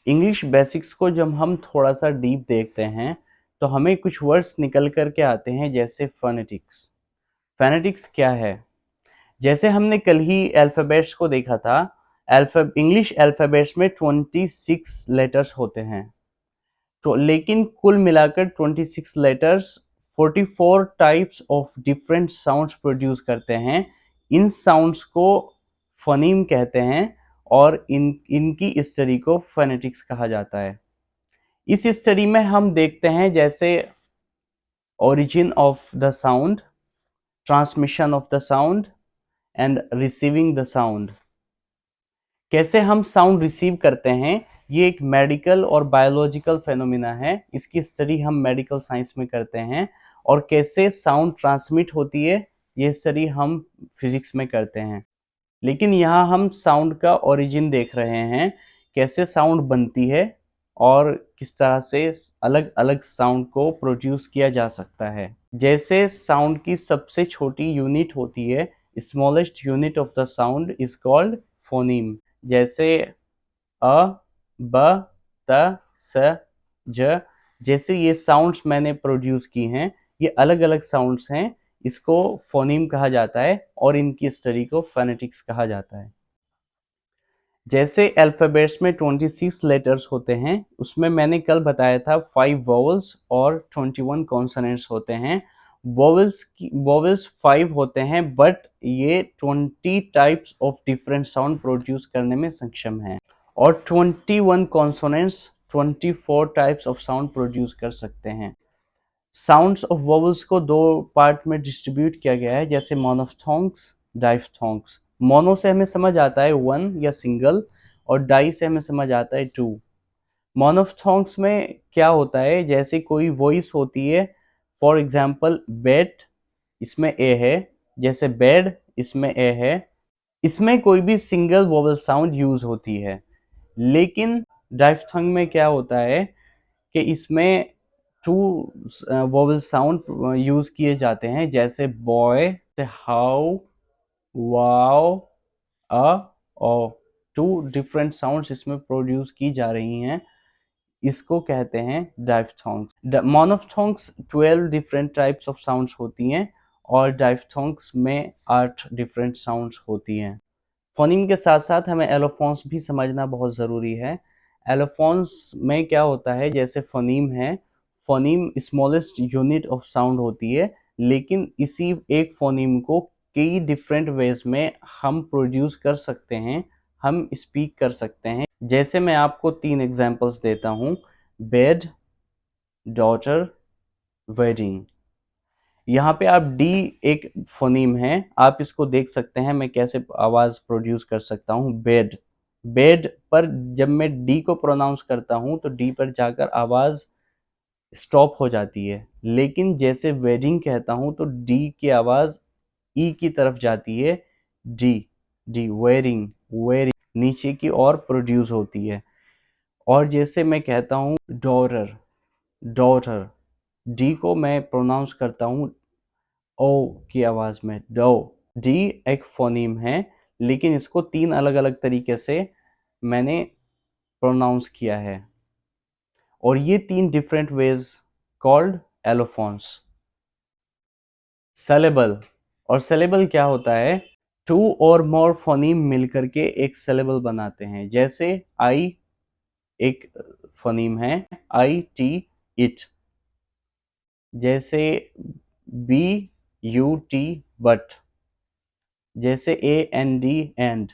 English basics को जब हम थोड़ा सा डीप देखते हैं तो हमें कुछ वर्ड्स निकल कर के आते हैं, जैसे फोनेटिक्स। फोनेटिक्स क्या है? जैसे हमने कल ही अल्फ़ाबेट्स को देखा था, इंग्लिश अल्फ़ाबेट्स में 26 लेटर्स होते हैं, तो लेकिन कुल मिलाकर 26 letters 44 types of different sounds produce करते हैं। इन साउंड्स को फोनीम कहते हैं और इनकी स्टडी को फोनेटिक्स कहा जाता है। इस स्टडी में हम देखते हैं जैसे origin of the sound, transmission of the sound and receiving the sound। कैसे हम साउंड रिसीव करते हैं, ये एक मेडिकल और बायोलॉजिकल फेनोमिना है। इसकी स्टडी हम मेडिकल साइंस में करते हैं। और कैसे साउंड ट्रांसमिट होती है, ये स्टडी हम फिजिक्स में करते हैं। लेकिन यहाँ हम साउंड का ओरिजिन देख रहे हैं, कैसे साउंड बनती है और किस तरह से अलग अलग साउंड को प्रोड्यूस किया जा सकता है। जैसे साउंड की सबसे छोटी यूनिट होती है, smallest unit of the sound is called phoneme. जैसे अ, ब, त, स, ज, जैसे ये साउंड्स मैंने प्रोड्यूस की हैं, ये अलग अलग साउंड्स हैं, इसको फोनीम कहा जाता है और इनकी स्टडी को फोनेटिक्स कहा जाता है। जैसे अल्फ़ाबेट्स में 26 लेटर्स होते हैं, उसमें मैंने कल बताया था 5 वोवेल्स और 21 कॉन्सोनेंट्स होते हैं। वोवेल्स 5 होते हैं, बट ये 20 types of different sound produce करने में सक्षम हैं, और 21 consonants 24 types of sound produce कर सकते हैं। साउंड्स ऑफ वोवेल्स को दो पार्ट में डिस्ट्रीब्यूट किया गया है, जैसे मोनोफ्थोंग्स, डाइफ्थोंग्स। मोनो से हमें समझ आता है वन या सिंगल, और डाई से हमें समझ आता है टू। मोनोफ्थोंग्स में क्या होता है, जैसे कोई वॉइस होती है, फॉर एग्जाम्पल बेड, इसमें ए है, जैसे बेड, इसमें ए है, इसमें कोई भी सिंगल वोवेल साउंड यूज होती है। लेकिन डाइफ्थोंग में क्या होता है कि इसमें टू वोवेल साउंड यूज किए जाते हैं, जैसे बॉय, हाउ, वाओ, अ, ओ। टू डिफरेंट साउंड्स इसमें प्रोड्यूस की जा रही हैं, इसको कहते हैं diphthongs. Monophthongs 12 different types of sounds होती हैं, और डाइफ्थोंग्स में 8 डिफरेंट साउंड्स होती हैं। फोनीम के साथ साथ हमें एलोफोन्स भी समझना बहुत ज़रूरी है। एलोफोन्स में क्या होता है, जैसे फोनीम है, phoneme smallest unit of sound होती है, लेकिन इसी एक फोनीम को कई डिफरेंट वेज में हम प्रोड्यूस कर सकते हैं, हम स्पीक कर सकते हैं। जैसे मैं आपको 3 एग्जांपल्स देता हूँ, बेड, डॉटर, वेडिंग। यहाँ पे आप डी एक फोनीम है, आप इसको देख सकते हैं मैं कैसे आवाज प्रोड्यूस कर सकता हूँ। बेड, बेड पर जब मैं डी को प्रोनाउंस करता हूँ तो डी पर जाकर आवाज स्टॉप हो जाती है, लेकिन जैसे वेडिंग कहता हूँ तो डी की आवाज ई की तरफ जाती है, डी, डी वेयरिंग, वेयरिंग नीचे की ओर प्रोड्यूस होती है। और जैसे मैं कहता हूँ डॉटर, डॉटर, डी को मैं प्रोनाउंस करता हूँ ओ की आवाज में, डो। डी एक फोनीम है, लेकिन इसको 3 अलग अलग तरीके से मैंने प्रोनाउंस किया है, और ये 3 different ways called allophones. Saleable, और सेलेबल क्या होता है, 2 और मोर फोनीम मिलकर के एक सेलेबल बनाते हैं। जैसे आई एक फोनीम है, आई टी, इट। जैसे बी यू टी, बट। जैसे ए एन डी, एंड।